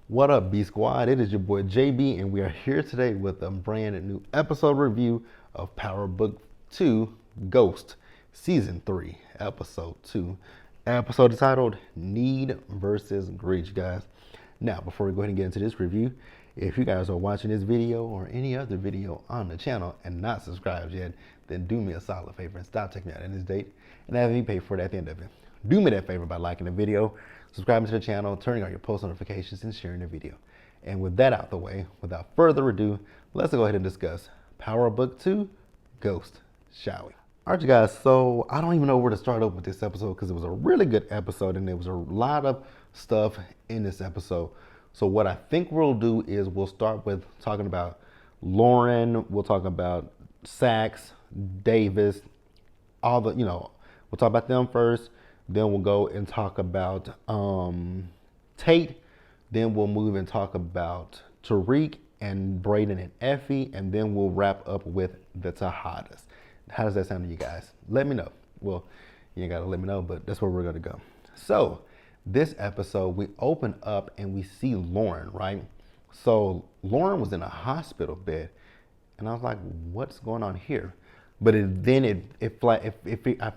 What up, B Squad? It is your boy JB, and we are here today with a brand new episode review of Power Book 2 Ghost Season 3, Episode 2. Episode entitled Need versus Greed, you guys. Now, before we go ahead and get into this review, if you guys are watching this video or any other video on the channel and not subscribed yet, then do me a solid favor and stop checking me out in this date and have me pay for it at the end of it. Do me that favor by liking the video, subscribing to the channel, turning on your post notifications, and sharing the video. And with that out the way, without further ado, let's go ahead and discuss Power Book 2, Ghost, shall we? All right, you guys, so I don't even know where to start up with this episode because it was a really good episode and there was a lot of stuff in this episode. So what I think we'll do is we'll start with talking about Lauren, we'll talk about Sax, Davis, all the, we'll talk about them first. Then we'll go and talk about Tate. Then we'll move and talk about Tariq and Braden and Effie. And then we'll wrap up with the Tejadas. How does that sound to you guys? Let me know. Well, you ain't got to let me know, but that's where we're going to go. So this episode, we open up and we see Lauren, right? So Lauren was in a hospital bed. And I was like, what's going on here? But I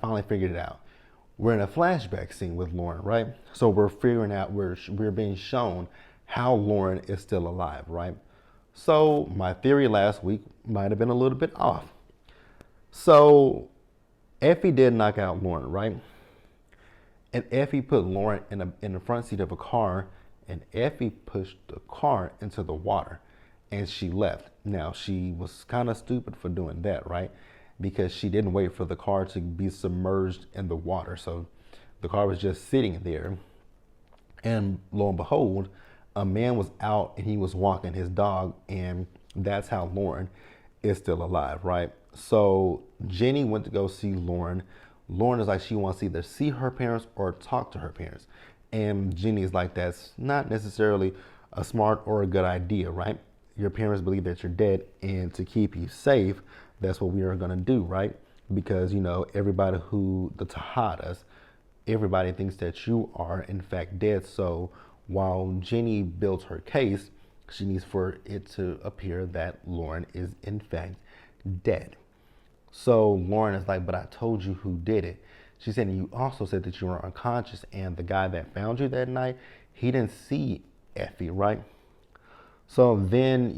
finally figured it out. We're in a flashback scene with Lauren, right? So we're figuring out, we're being shown how Lauren is still alive, right? So my theory last week might have been a little bit off. So Effie did knock out Lauren, right? And Effie put Lauren in the front seat of a car, and Effie pushed the car into the water, and she left. Now, she was kind of stupid for doing that, right? Because she didn't wait for the car to be submerged in the water. So the car was just sitting there. And lo and behold, a man was out and he was walking his dog. And that's how Lauren is still alive, right? So Jenny went to go see Lauren. Lauren is like, she wants to either see her parents or talk to her parents. And Jenny is like, that's not necessarily a smart or a good idea, right? Your parents believe that you're dead, and to keep you safe, that's what we are going to do, right? Because, everybody the Tejadas, everybody thinks that you are in fact dead. So while Jenny builds her case, she needs for it to appear that Lauren is in fact dead. So Lauren is like, but I told you who did it. She said, and you also said that you were unconscious, and the guy that found you that night, he didn't see Effie, right? So then,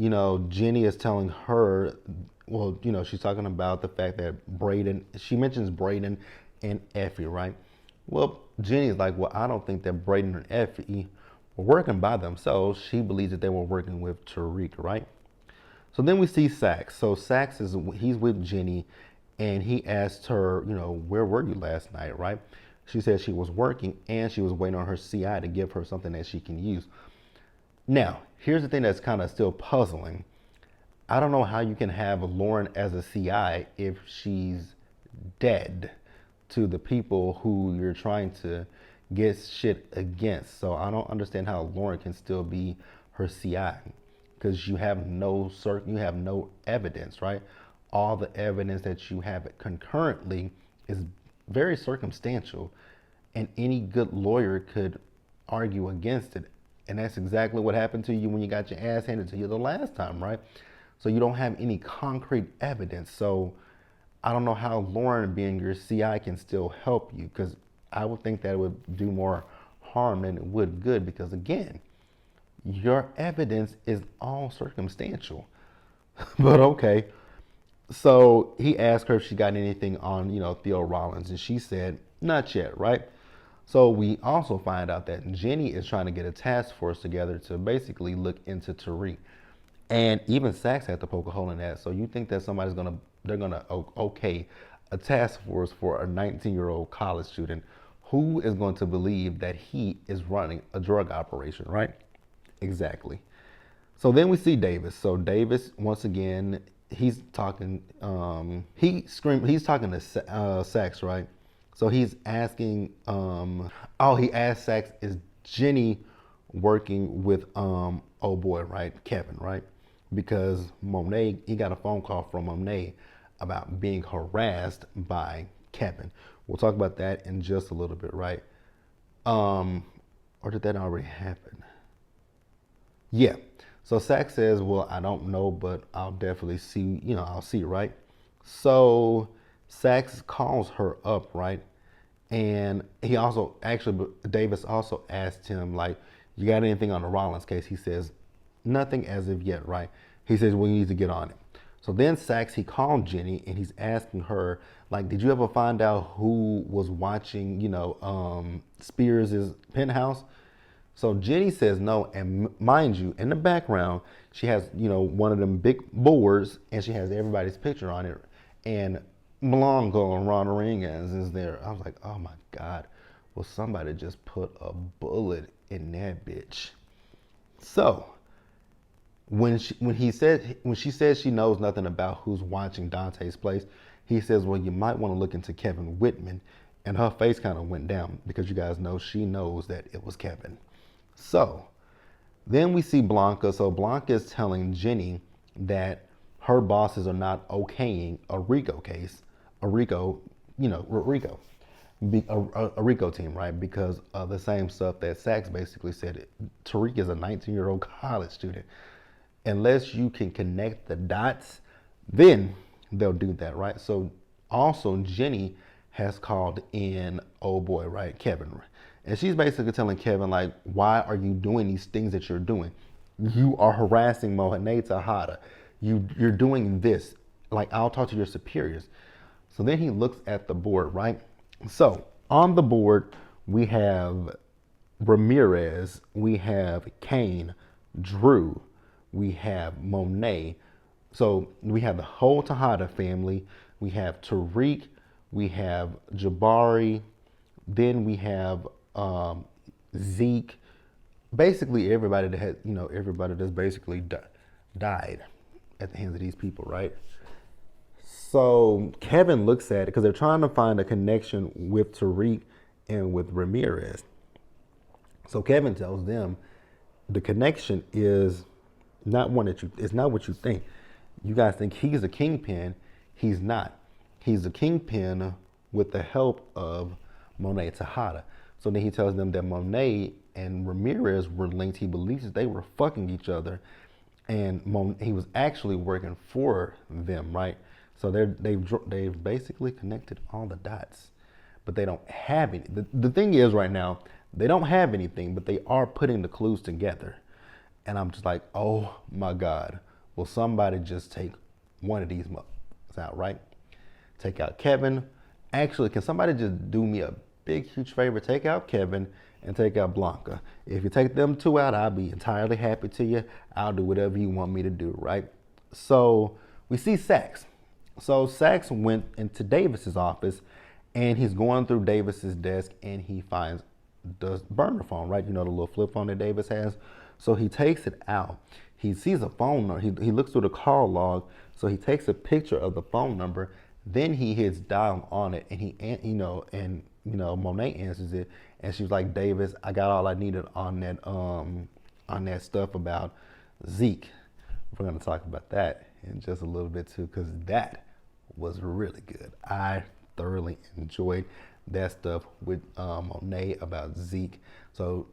Jenny is telling her, well, she's talking about the fact that she mentions Braden and Effie, right? Well, Jenny is like, well, I don't think that Braden and Effie were working by themselves. She believes that they were working with Tariq, right? So then we see Sax. So he's with Jenny, and he asked her, where were you last night, right? She said she was working, and she was waiting on her CI to give her something that she can use. Now, here's the thing that's kind of still puzzling. I don't know how you can have Lauren as a CI if she's dead to the people who you're trying to get shit against. So I don't understand how Lauren can still be her CI because you have no evidence, right? All the evidence that you have concurrently is very circumstantial, and any good lawyer could argue against it. And that's exactly what happened to you when you got your ass handed to you the last time, right? So you don't have any concrete evidence. So I don't know how Lauren being your CI can still help you, because I would think that it would do more harm than it would good, because again, your evidence is all circumstantial. But okay. So he asked her if she got anything on, Theo Rollins, and she said, not yet, right? So we also find out that Jenny is trying to get a task force together to basically look into Tariq. And even Sax had to poke a hole in that. So you think that they're gonna okay a task force for a 19-year-old college student who is going to believe that he is running a drug operation, right? Exactly. So then we see Davis. So Davis, once again, he's talking, he's talking to Sax, right? So he's asking, he asked Sax, is Jenny working with, oh boy, right, Kevin, right? Because Monet, he got a phone call from Monet about being harassed by Kevin. We'll talk about that in just a little bit, right? Or did that already happen? Yeah. So Sax says, well, I don't know, but I'll definitely see, I'll see, right? So Sax calls her up, right? And he also, actually, Davis also asked him, like, you got anything on the Rollins case? He says, nothing as of yet, right? He says, well, you need to get on it. So then Sax, he called Jenny and he's asking her, like, did you ever find out who was watching, Spears' penthouse? So Jenny says no, and mind you, in the background, she has, one of them big boards, and she has everybody's picture on it, and Malongo and Rodriguez is there. I was like, oh my God, well, somebody just put a bullet in that bitch. So when she says she knows nothing about who's watching Dante's place, he says, well, you might want to look into Kevin Whitman, and her face kind of went down because you guys know she knows that it was Kevin. So then we see Blanca. So Blanca is telling Jenny that her bosses are not okaying a RICO case, a RICO, RICO, a RICO team, right? Because of the same stuff that Sax basically said. Tariq is a 19-year-old college student. Unless you can connect the dots, then they'll do that, right? So also Jenny has called in, oh boy, right, Kevin. And she's basically telling Kevin, like, why are you doing these things that you're doing? You are harassing Mohamed Tahada. You're doing this. Like, I'll talk to your superiors. So then he looks at the board, right? So on the board, we have Ramirez, we have Kane, Drew, we have Monet. So we have the whole Tejada family. We have Tariq, we have Jabari, then we have Zeke. Basically everybody that had, everybody that's basically died at the hands of these people, right? So Kevin looks at it because they're trying to find a connection with Tariq and with Ramirez. So Kevin tells them the connection is not one that it's not what you think. You guys think he's a kingpin. He's not. He's a kingpin with the help of Monet Tejada. So then he tells them that Monet and Ramirez were linked. He believes that they were fucking each other, and he was actually working for them, right? So they've basically connected all the dots, but they don't have any. The thing is, right now, they don't have anything, but they are putting the clues together. And I'm just like, oh my God, will somebody just take one of these motherfuckers out, right? Take out Kevin. Actually, can somebody just do me a big, huge favor? Take out Kevin and take out Blanca. If you take them two out, I'll be entirely happy to you. I'll do whatever you want me to do, right? So we see Sax. So Sax went into Davis's office, and he's going through Davis's desk, and he finds the burner phone, right? You know, the little flip phone that Davis has. So he takes it out. He sees a phone number. He looks through the call log. So he takes a picture of the phone number. Then he hits dial on it, and Monet answers it, and she was like, Davis, I got all I needed on that stuff about Zeke. We're gonna talk about that in just a little bit too, because that was really good. I thoroughly enjoyed that stuff with Monet about Zeke. So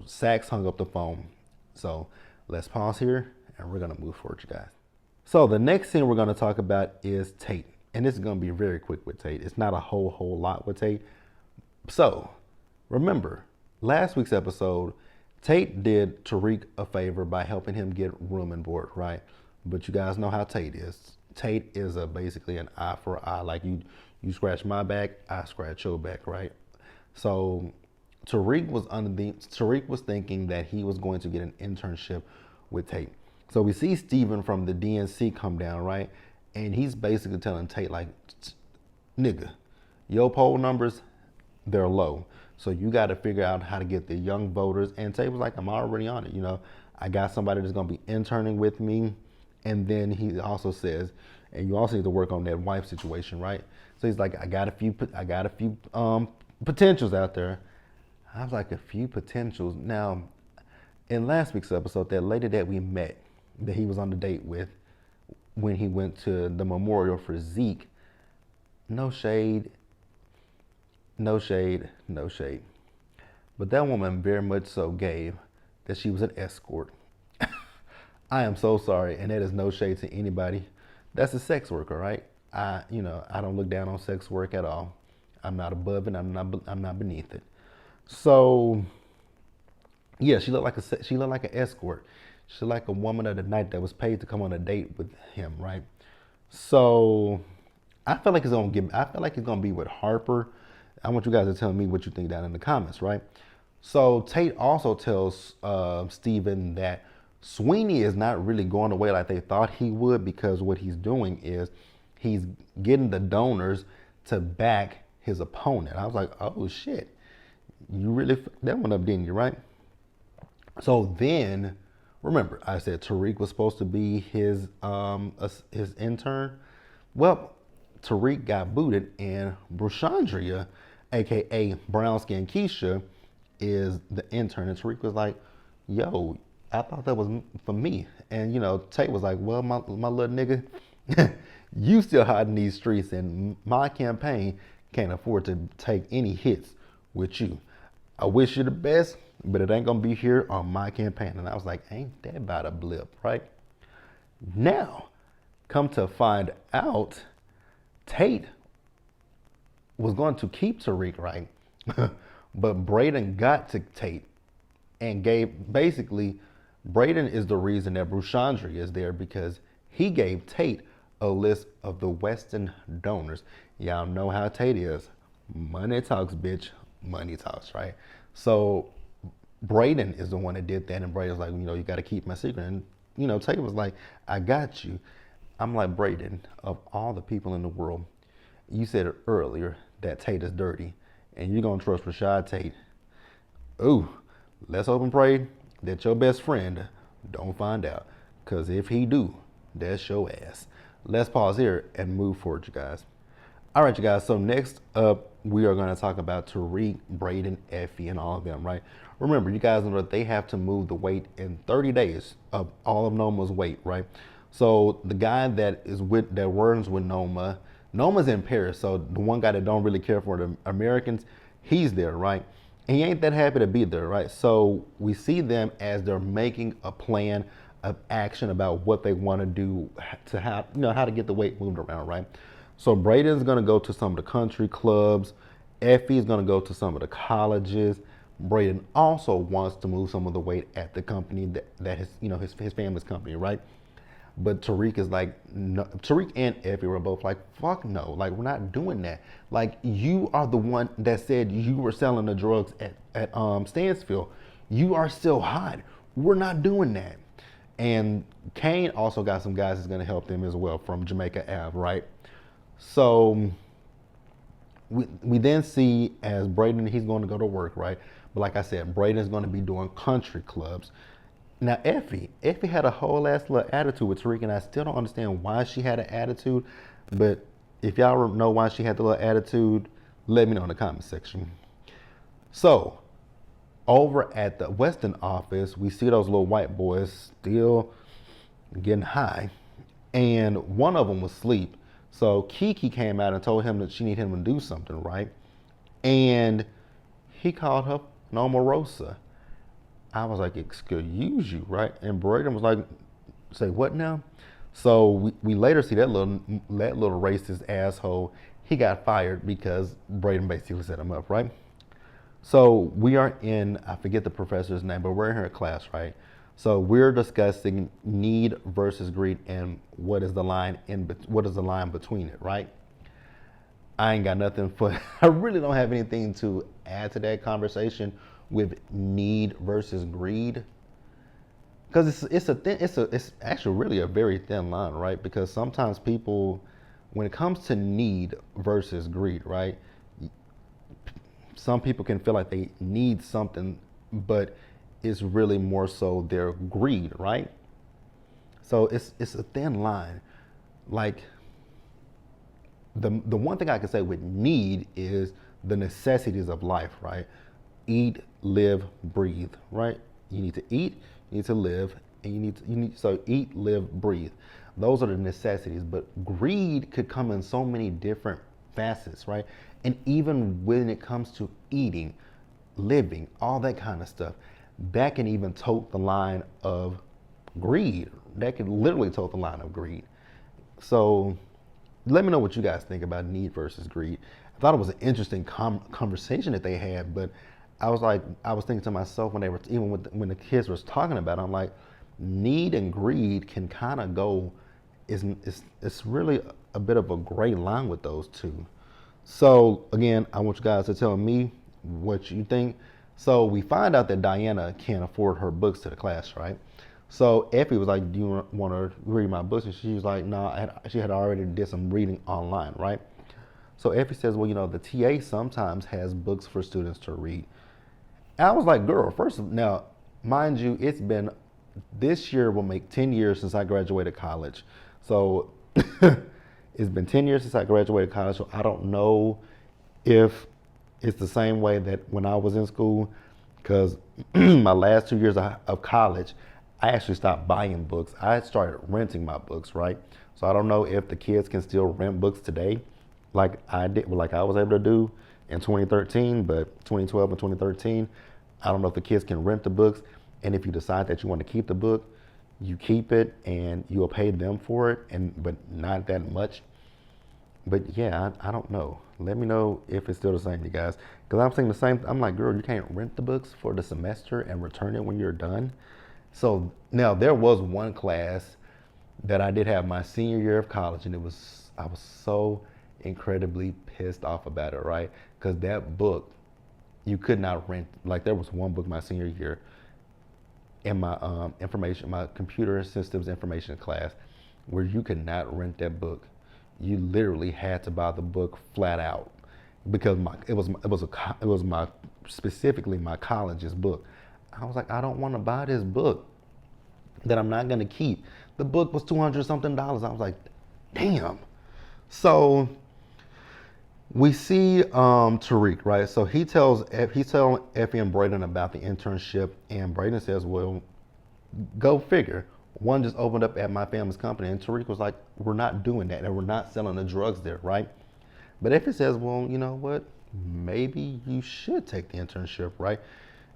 Sax hung up the phone. So let's pause here and we're gonna move forward, you guys. So the next thing we're gonna talk about is Tate. And this is gonna be very quick with Tate. It's not a whole lot with Tate. So remember, last week's episode, Tate did Tariq a favor by helping him get room and board, right? But you guys know how Tate is. Tate is basically an eye for eye. Like you scratch my back, I scratch your back, right? So Tariq was thinking that he was going to get an internship with Tate. So we see Steven from the DNC come down, right? And he's basically telling Tate, like, nigga, your poll numbers, they're low. So you got to figure out how to get the young voters. And Tate was like, I'm already on it. I got somebody that's going to be interning with me. And then he also says, and you also need to work on that wife situation, right? So he's like, I got a few potentials out there. I was like, a few potentials. Now, in last week's episode, that lady that we met, that he was on the date with, when he went to the memorial for Zeke, no shade, no shade, no shade. But that woman very much so gave that she was an escort. I am so sorry, and that is no shade to anybody. That's a sex worker, right? I don't look down on sex work at all. I'm not above it. I'm not beneath it. So, yeah, she looked like an escort. She looked like a woman of the night that was paid to come on a date with him, right? So, I feel like it's gonna be with Harper. I want you guys to tell me what you think down in the comments, right? So Tate also tells Steven that Sweeney is not really going away like they thought he would, because what he's doing is he's getting the donors to back his opponent. I was like, oh shit, you really that one up, didn't you, right? So then, remember, I said Tariq was supposed to be his intern. Well, Tariq got booted, and Brushandria, aka Brown Skin Keisha, is the intern. And Tariq was like, "Yo, I thought that was for me." And Tate was like, "Well, my little nigga, you still hiding these streets, and my campaign can't afford to take any hits with you. I wish you the best, but it ain't gonna be here on my campaign." And I was like, ain't that about a blip, right? Now, come to find out, Tate was going to keep Tariq, right? But Braden got to Tate and Braden is the reason that Brushandri is there, because he gave Tate a list of the Western donors. Y'all know how Tate is. Money talks, bitch. Money talks, right? So Braden is the one that did that, and Braden's like, you got to keep my secret. And Tate was like, I got you. I'm like, Braden, of all the people in the world, you said it earlier that Tate is dirty, and you're gonna trust Rashad Tate. Ooh, let's hope and pray that your best friend don't find out, because if he do, that's your ass. Let's pause here and move forward, you guys. All right, you guys, so next up, we are gonna talk about Tariq, Braden, Effie, and all of them, right? Remember, you guys know that they have to move the weight in 30 days of all of Noma's weight, right? So the guy that runs with Noma's in Paris, so the one guy that don't really care for the Americans, he's there, right? And he ain't that happy to be there, right? So we see them as they're making a plan of action about what they want to do to how to get the weight moved around, right? So Braden's gonna go to some of the country clubs. Effie's gonna go to some of the colleges. Braden also wants to move some of the weight at the company that his family's company, right? But Tariq is like, no, Tariq and Effie were both like, fuck no, like we're not doing that. Like, you are the one that said you were selling the drugs at Stansfield. You are still hot. We're not doing that. And Kane also got some guys that's gonna help them as well from Jamaica Ave, right? So we then see as Braden, he's going to go to work, right? But like I said, Braden's going to be doing country clubs. Now, Effie had a whole ass little attitude with Tariq, and I still don't understand why she had an attitude. But if y'all know why she had the little attitude, let me know in the comment section. So, over at the Weston office, we see those little white boys still getting high, and one of them was asleep. So Kiki came out and told him that she needed him to do something, right? And he called her Omarosa. I was like, excuse you, right? And Braden was like, say what now? So we later see that little racist asshole, he got fired because Braden basically set him up, right? So we are in, I forget the professor's name, but we're in her class, right? So we're discussing need versus greed and what is the line between it, right? I ain't got nothing I really don't have anything to add to that conversation with need versus greed, because it's actually really a very thin line, right? Because sometimes people, when it comes to need versus greed, right, some people can feel like they need something, but it's really more so their greed, right? So it's a thin line. Like, the one thing I can say with need is the necessities of life, right? Eat, live, breathe, right? You need to eat, you need to live, and so eat, live, breathe. Those are the necessities. But greed could come in so many different facets, right? And even when it comes to eating, living, all that kind of stuff, that can even tote the line of greed. That can literally tote the line of greed. So let me know what you guys think about need versus greed. I thought it was an interesting conversation that they had, but I was thinking to myself when they were, even when the kids was talking about it, I'm like, need and greed can kind of go, it's really a bit of a gray line with those two. So again, I want you guys to tell me what you think. So we find out that Diana can't afford her books to the class, right? So Effie was like, "Do you want to read my books?" And she was like, "No." She had already did some reading online, right? So Effie says, "Well, the TA sometimes has books for students to read." And I was like, "Girl, first now, mind you, it's been this year will make 10 years since I graduated college. So it's been 10 years since I graduated college. So I don't know if it's the same way that when I was in school, because my last 2 years of college, I actually stopped buying books. I started renting my books, right? So I don't know if the kids can still rent books today, like I did, like I was able to do in 2013, but 2012 and 2013, I don't know if the kids can rent the books. And if you decide that you want to keep the book, you keep it and you'll pay them for it, but not that much. But yeah, I don't know. Let me know if it's still the same, you guys. Because I'm saying the same. I'm like, girl, you can't rent the books for the semester and return it when you're done. So now there was one class that I did have my senior year of college, and I was so incredibly pissed off about it, right? Because that book, you could not rent. Like there was one book my senior year in my my computer systems information class, where you could not rent that book. You literally had to buy the book flat out because it was my specifically my college's book. I was like, I don't want to buy this book that I'm not gonna keep. The book was $200 something. I was like, damn. So we see Tariq, right? So he's telling Effie and Braden about the internship, and Braden says, well, go figure. One just opened up at my family's company, and Tariq was like, we're not doing that, and we're not selling the drugs there, right? But Effie says, well, you know what? Maybe you should take the internship, right?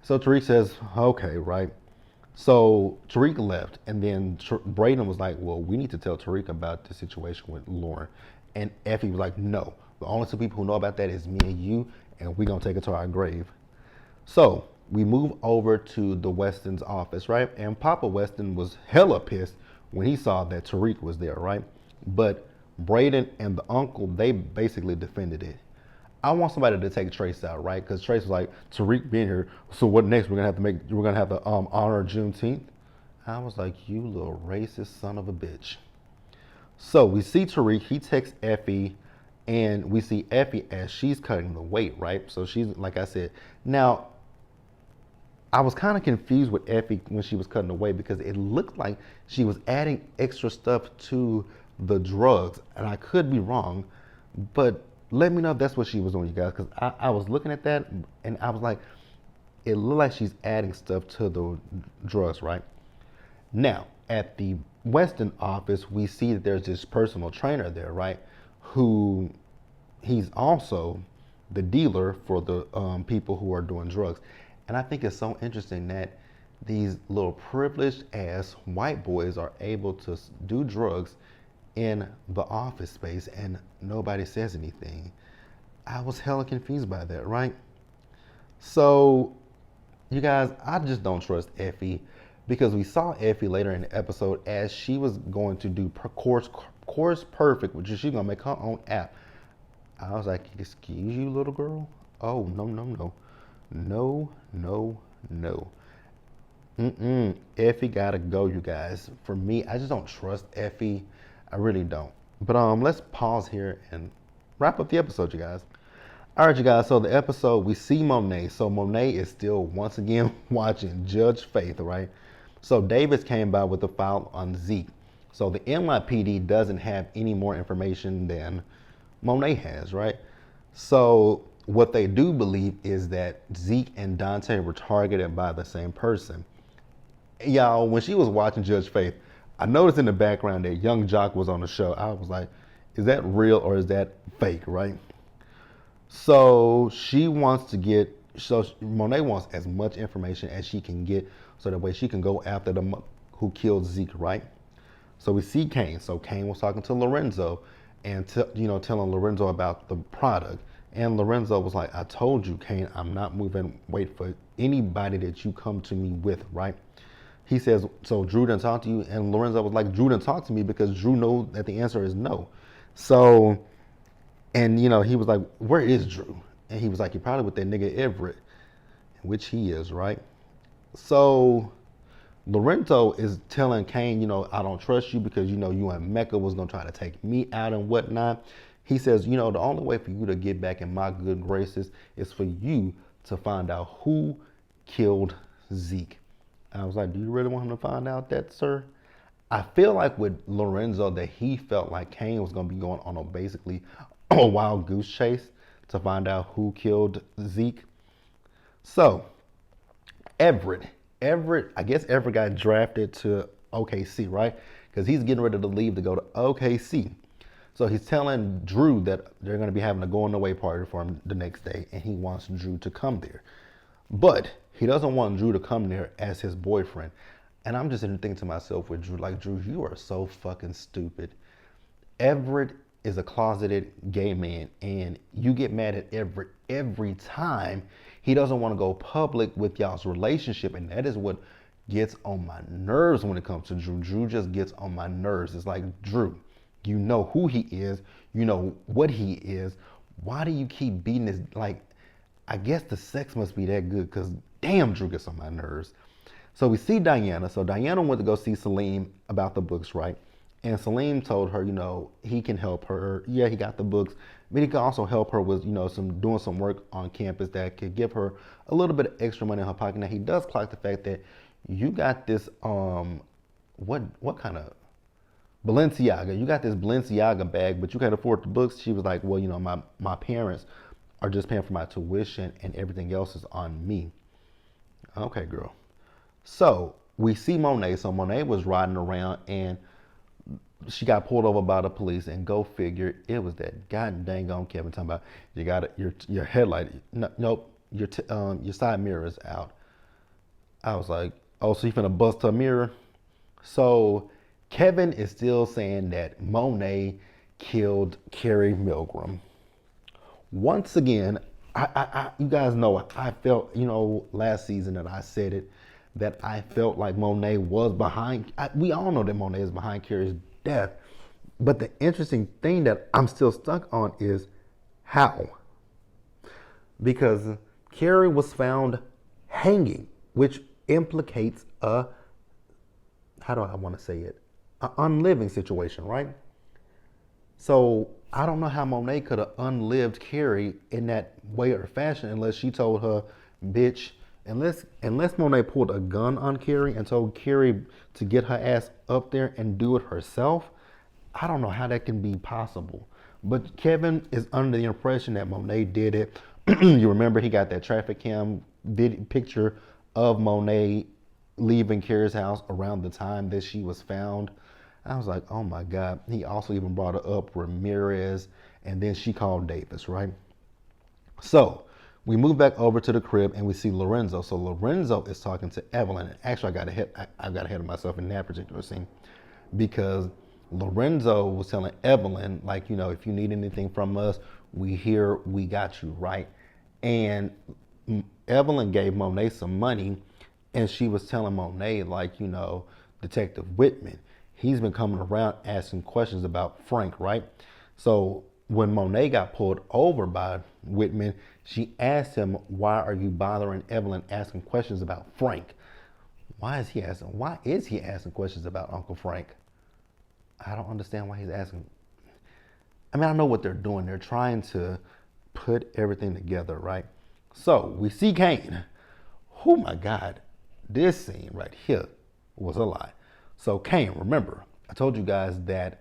So Tariq says, okay, right? So Tariq left, and then Braden was like, well, we need to tell Tariq about the situation with Lauren. And Effie was like, no, the only two people who know about that is me and you, and we're going to take it to our grave. So we move over to the Weston's office, right? And Papa Weston was hella pissed when he saw that Tariq was there, right? But Braden and the uncle, they basically defended it. I want somebody to take Trace out, right? Because Trace was like, Tariq being here, so what next? We're gonna have to honor Juneteenth. I was like, you little racist son of a bitch. So we see Tariq, he texts Effie, and we see Effie as she's cutting the weight, right? So she's, like I said, now, I was kind of confused with Effie when she was cutting the weight because it looked like she was adding extra stuff to the drugs, and I could be wrong, but let me know if that's what she was doing, you guys, because I was looking at that, and I was like, it looked like she's adding stuff to the drugs, right? Now, at the Weston office, we see that there's this personal trainer there, right? Who he's also the dealer for the people who are doing drugs. And I think it's so interesting that these little privileged ass white boys are able to do drugs in the office space and nobody says anything. I was hella confused by that, right? So, you guys, I just don't trust Effie because we saw Effie later in the episode as she was going to do course perfect, which is she's gonna make her own app. I was like, excuse you, little girl? Oh, no, no, no. No, no, no. Effie gotta go, you guys. For me, I just don't trust Effie. I really don't. But let's pause here and wrap up the episode, you guys. All right, you guys. So the episode, we see Monet. So Monet is still once again watching Judge Faith, right? So Davis came by with a file on Zeke. So the NYPD doesn't have any more information than Monet has, right? So what they do believe is that Zeke and Dante were targeted by the same person. Y'all, when she was watching Judge Faith, I noticed in the background that Young Jock was on the show. I was like, is that real or is that fake, right? So she wants to get So Monet wants as much information as she can get, so that way she can go after the who killed Zeke, right? So we see Kane. So Kane was talking to Lorenzo, and telling Lorenzo about the product. And Lorenzo was like, "I told you, Kane, I'm not moving. Wait for anybody that you come to me with, right?" He says, "So Drew didn't talk to you?" And Lorenzo was like, "Drew didn't talk to me because Drew knows that the answer is no." So, and he was like, "Where is Drew?" And he was like, "You're probably with that nigga Everett," which he is, right? So Lorenzo is telling Kane, "I don't trust you because you and Mecca was gonna try to take me out and whatnot." He says, "The only way for you to get back in my good graces is for you to find out who killed Zeke." I was like, "Do you really want him to find out that, sir?" I feel like with Lorenzo that he felt like Kane was gonna be going on basically a wild goose chase to find out who killed Zeke. So Everett, I guess Everett got drafted to OKC, right? Because he's getting ready to leave to go to OKC. So he's telling Drew that they're going to be having a going away party for him the next day, and he wants Drew to come there. But he doesn't want Drew to come there as his boyfriend. And I'm just thinking to myself with Drew, like, Drew, you are so fucking stupid. Everett is a closeted gay man, and you get mad at Everett every time he doesn't want to go public with y'all's relationship, and that is what gets on my nerves when it comes to Drew. Drew just gets on my nerves. It's like, Drew, you know who he is, you know what he is. Why do you keep beating this? Like, I guess the sex must be that good, because damn, Drew gets on my nerves. So we see Diana. So Diana went to go see Salim about the books, right? And Salim told her, he can help her. Yeah, he got the books, but he can also help her with, doing some work on campus that could give her a little bit of extra money in her pocket. Now he does clock the fact that you got this, what kind of Balenciaga? You got this Balenciaga bag, but you can't afford the books. She was like, well, my parents are just paying for my tuition, and everything else is on me. Okay, girl. So we see Monet. So Monet was riding around, and she got pulled over by the police, and go figure, it was that god dang on Kevin talking about you got your headlight. No, nope, your side mirror is out. I was like, oh, so you finna bust her mirror? So Kevin is still saying that Monet killed Carrie Milgram. Once again, you guys know I felt, last season that I said it, that I felt like Monet was behind. We all know that Monet is behind Carrie's death. But the interesting thing that I'm still stuck on is how. Because Carrie was found hanging, which implicates how do I want to say it? An unliving situation, right? So I don't know how Monet could have unlived Carrie in that way or fashion unless she told her, bitch, unless Monet pulled a gun on Carrie and told Carrie to get her ass up there and do it herself. I don't know how that can be possible. But Kevin is under the impression that Monet did it. You remember he got that traffic cam picture of Monet leaving Carrie's house around the time that she was found. I was like, oh my God. He also even brought up Ramirez, and then she called Davis, right? So we move back over to the crib, and we see Lorenzo. So Lorenzo is talking to Evelyn. And actually, I got ahead of myself in that particular scene, because Lorenzo was telling Evelyn, like, if you need anything from us, we here, we got you, right? And Evelyn gave Monet some money, and she was telling Monet, like, Detective Whitman, he's been coming around asking questions about Frank, right? So when Monet got pulled over by Whitman, she asked him, why are you bothering Evelyn asking questions about Frank? Why is he asking questions about Uncle Frank? I don't understand why he's asking. I mean, I know what they're doing. They're trying to put everything together, right? So we see Kane. Oh my God, this scene right here was a lie. So Kane, remember, I told you guys that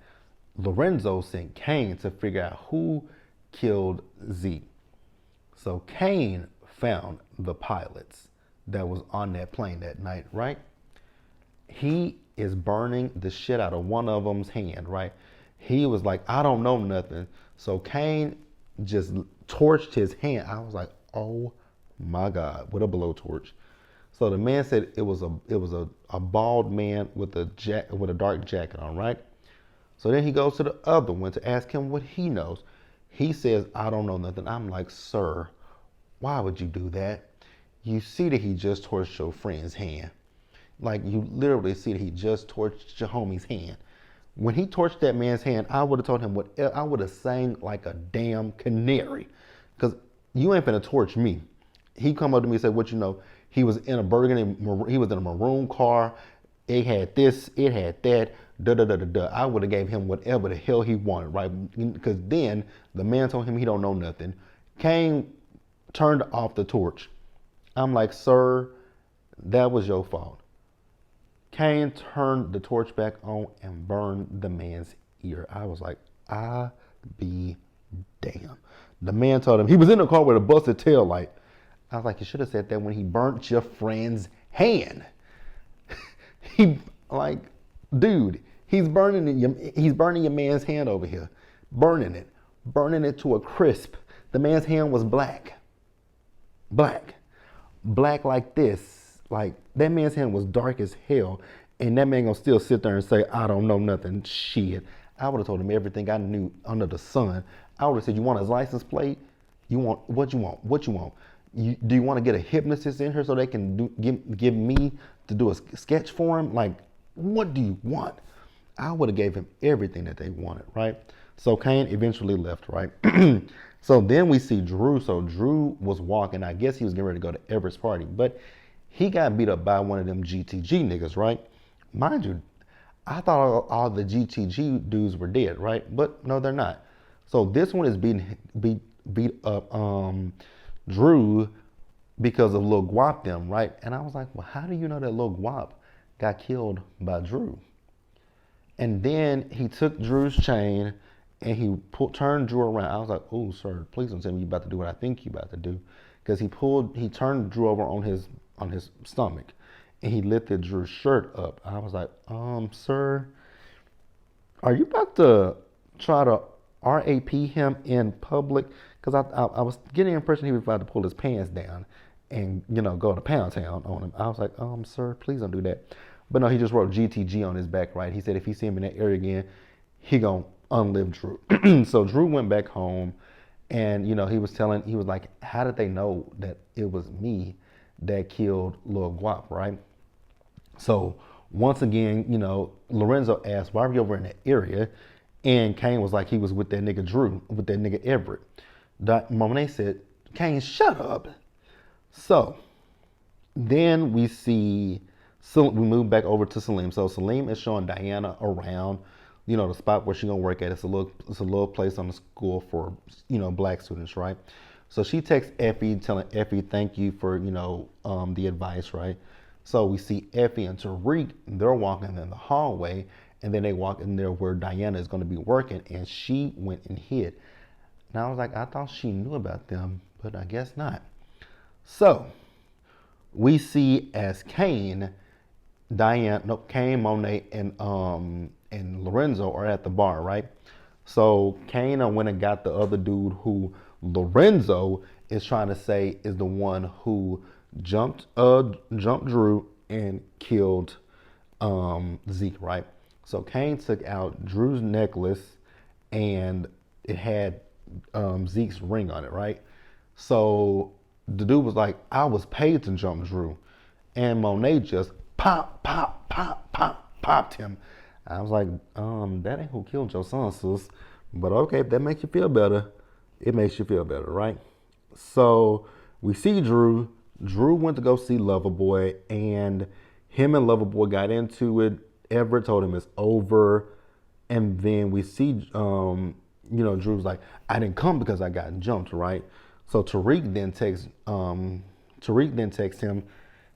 Lorenzo sent Kane to figure out who killed Zeke. So Kane found the pilots that was on that plane that night, right? He is burning the shit out of one of them's hand, right? He was like, I don't know nothing. So Kane just torched his hand. I was like, oh My God, with a blowtorch. So the man said it was a bald man with a dark jacket on, right? So then he goes to the other one to ask him what he knows. He says, I don't know nothing. I'm like, sir, why would you do that? You see that he just torched your friend's hand. Like, you literally see that he just torched your homie's hand. When he torched that man's hand, I would have told him what I would have sang like a damn canary. Because you ain't finna torch me. He come up to me and said, what you know? He was in a he was in a maroon car. It had this, it had that, da da da da da. I would have gave him whatever the hell he wanted, right? Because then the man told him he don't know nothing. Kane turned off the torch. I'm like, sir, that was your fault. Kane turned the torch back on and burned the man's ear. I was like, I be damn. The man told him he was in the car with a busted tail light. I was like, you should have said that when he burnt your friend's hand. He like, dude, he's burning your man's hand over here, burning it to a crisp. The man's hand was black like this. Like, that man's hand was dark as hell, and that man gonna still sit there and say, I don't know nothing. Shit. I would have told him everything I knew under the sun. I would have said, you want his license plate? You want what you want? What you want? Do you want to get a hypnotist in here so they can give me to do a sketch for him? Like, what do you want? I would have gave him everything that they wanted, right? So Kane eventually left, right? So then we see Drew. So Drew was walking. I guess he was getting ready to go to Everett's party, but he got beat up by one of them GTG niggas, right? Mind you, I thought all the GTG dudes were dead, right? But no, they're not. So this one is beat up Drew because of Lil Guap them, right? And I was like, well, how do you know that Lil Guap got killed by Drew? And then he took Drew's chain and he turned Drew around. I was like, oh, sir, please don't tell me you about to do what I think you about to do. Because he turned Drew over on his stomach and he lifted Drew's shirt up. I was like, sir, are you about to try to RAP him in public? Because I was getting the impression he was about to pull his pants down and, go to Pound Town on him. I was like, sir, please don't do that. But no, he just wrote GTG on his back, right? He said if he see him in that area again, he gonna unlive Drew. So Drew went back home and, he was like, how did they know that it was me that killed Lil Guap, right? So once again, Lorenzo asked, why were you over in that area? And Kane was like, he was with that nigga Drew, with that nigga Everett. Monet said, Kane, shut up. So then we move back over to Salim. So Salim is showing Diana around, the spot where she's gonna work at. It's a little place on the school for, black students, right? So she texts Effie, telling Effie, thank you for, the advice, right? So we see Effie and Tariq, they're walking in the hallway, and then they walk in there where Diana is gonna be working, and she went and hid. And I was like, I thought she knew about them, but I guess not. So we see as Kane, Monet, and Lorenzo are at the bar, right? So Kane went and got the other dude who Lorenzo is trying to say is the one who jumped Drew and killed Zeke, right? So Kane took out Drew's necklace and it had Zeke's ring on it, right? So the dude was like, I was paid to jump Drew. And Monet just popped him. I was like, that ain't who killed your son, sis. But okay, if that makes you feel better, it makes you feel better, right? So we see Drew. Drew went to go see Loverboy, and him and Loverboy got into it. Everett told him it's over. And then we see, Drew's like, I didn't come because I got jumped, right? So Tariq then texts him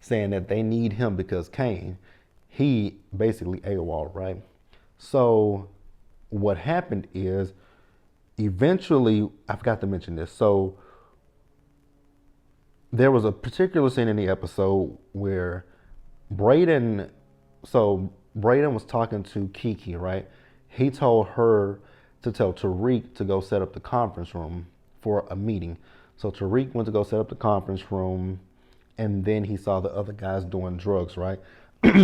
saying that they need him because Kane, he basically AWOL, right? So what happened is eventually, I forgot to mention this. So there was a particular scene in the episode where Brayden was talking to Kiki, right? He told her to tell Tariq to go set up the conference room for a meeting. So Tariq went to go set up the conference room, and then he saw the other guys doing drugs, right?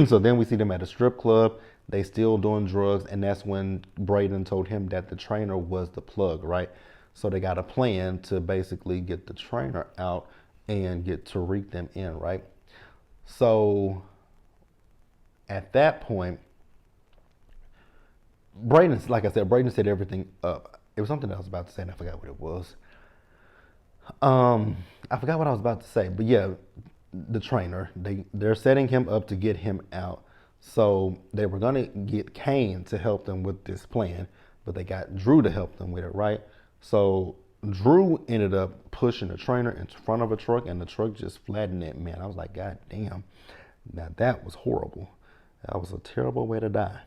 So then we see them at a strip club. They still doing drugs, and that's when Braden told him that the trainer was the plug, right? So they got a plan to basically get the trainer out and get Tariq them in, right? So at that point, like I said, Braden set everything up. It was something I was about to say, and I forgot what it was. I forgot what I was about to say, but yeah, the trainer, they're setting him up to get him out. So they were gonna get Kane to help them with this plan, but they got Drew to help them with it, right? So Drew ended up pushing the trainer in front of a truck, and the truck just flattened it. Man, I was like, God damn, now that was horrible. That was a terrible way to die.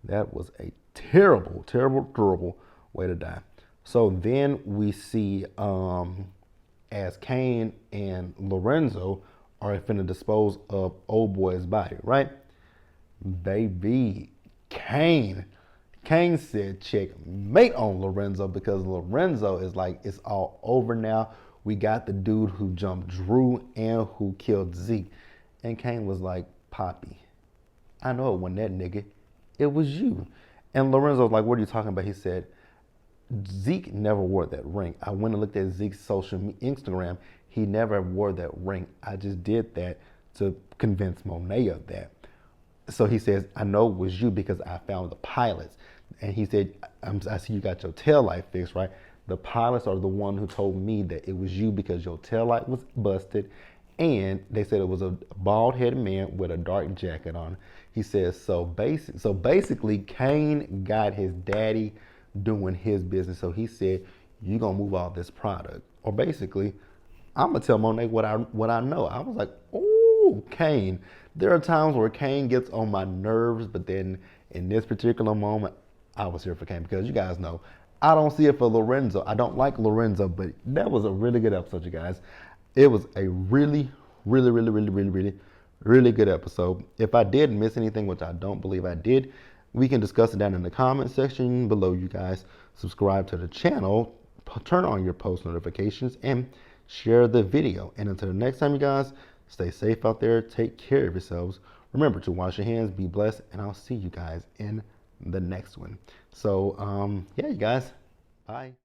That was a terrible, terrible, terrible way to die. So then we see as Kane and Lorenzo are finna dispose of old boy's body, right? Baby, Kane said checkmate on Lorenzo because Lorenzo is like, it's all over now. We got the dude who jumped Drew and who killed Zeke. And Kane was like, Poppy, I know it wasn't that nigga. It was you. And Lorenzo was like, what are you talking about? He said, Zeke never wore that ring. I went and looked at Zeke's Instagram. He never wore that ring. I just did that to convince Monet of that. So he says, I know it was you because I found the pilots. And he said, I see you got your tail light fixed, right? The pilots are the one who told me that it was you because your tail light was busted. And they said it was a bald-headed man with a dark jacket on. He says, so basically, Kane got his daddy doing his business. So he said, you gonna move all this product. Or basically, I'm gonna tell Monet what I know. I was like, oh, Kane. There are times where Kane gets on my nerves, but then in this particular moment, I was here for Kane because you guys know I don't see it for Lorenzo. I don't like Lorenzo, but that was a really good episode, you guys. It was a really, really, really, really, really, really, really good episode. If I did miss anything, which I don't believe I did, we can discuss it down in the comment section below, you guys. Subscribe to the channel, turn on your post notifications, and share the video. And until the next time, you guys, stay safe out there. Take care of yourselves. Remember to wash your hands, be blessed, and I'll see you guys in the next one. So, yeah, you guys, bye.